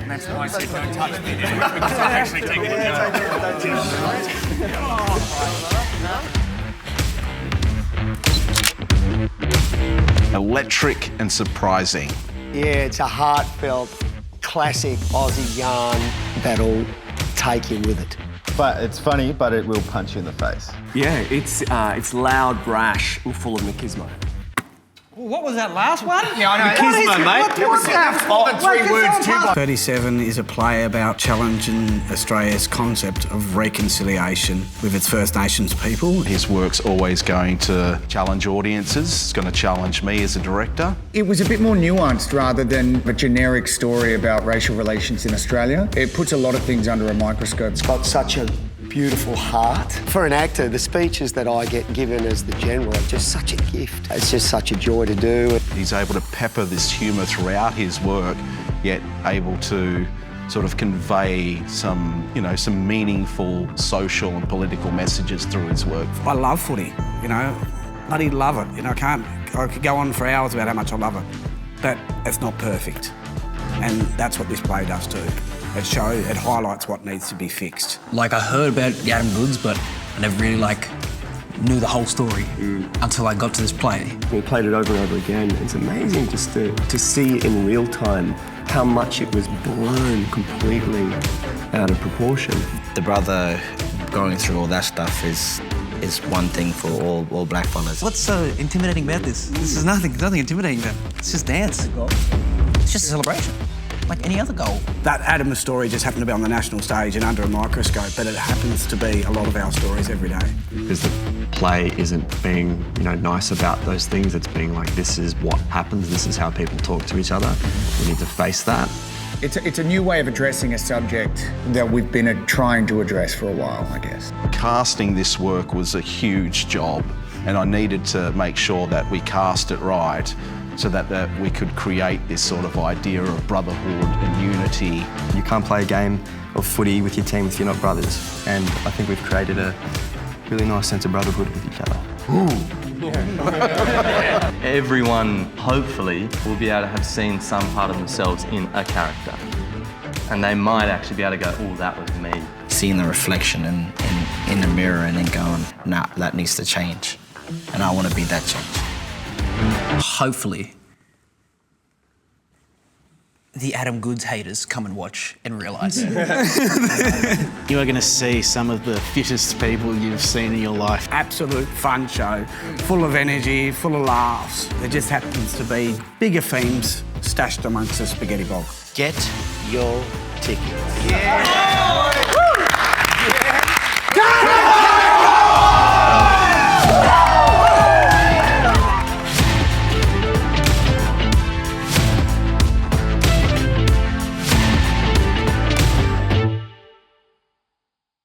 And that's why I said don't touch me now, because I'm actually taking it. Electric and surprising. Yeah, it's a heartfelt, classic Aussie yarn that'll take you with it. But it's funny, but it will punch you in the face. Yeah, it's loud, brash, and full of machismo. What was that last one? Yeah, I know. Machismo, mate. What was that? More than 3 words, too. 37 is a play about challenging Australia's concept of reconciliation with its First Nations people. His work's always going to challenge audiences. It's going to challenge me as a director. It was a bit more nuanced rather than a generic story about racial relations in Australia. It puts a lot of things under a microscope. It's got such a beautiful heart. For an actor, the speeches that I get given as the general are just such a gift. It's just such a joy to do. He's able to pepper this humour throughout his work, yet able to sort of convey some, some meaningful social and political messages through his work. I love footy, bloody love it. I could go on for hours about how much I love it, but it's not perfect. And that's what this play does too. It highlights what needs to be fixed. Like, I heard about the Adam Goods, but I never really, knew the whole story until I got to this play. We played it over and over again. It's amazing just to see in real time how much it was blown completely out of proportion. The brother going through all that stuff is one thing for all black fellas. What's so intimidating about this? There's nothing intimidating about it. It's just dance. It's just a celebration, like any other goal. That Adam story just happened to be on the national stage and under a microscope, but it happens to be a lot of our stories every day. Because the play isn't being, nice about those things. It's being like, this is what happens, this is how people talk to each other. We need to face that. It's a new way of addressing a subject that we've been trying to address for a while, I guess. Casting this work was a huge job, and I needed to make sure that we cast it right so that we could create this sort of idea of brotherhood and unity. You can't play a game of footy with your team if you're not brothers. And I think we've created a really nice sense of brotherhood with each other. Everyone, hopefully, will be able to have seen some part of themselves in a character. And they might actually be able to go, oh, that was me. Seeing the reflection in the mirror and then going, nah, that needs to change. And I want to be that change. Hopefully, the Adam Goods haters come and watch and realise. You are going to see some of the fittest people you've seen in your life. Absolute fun show, full of energy, full of laughs. There just happens to be bigger themes stashed amongst the spaghetti bog. Get your tickets. Yeah.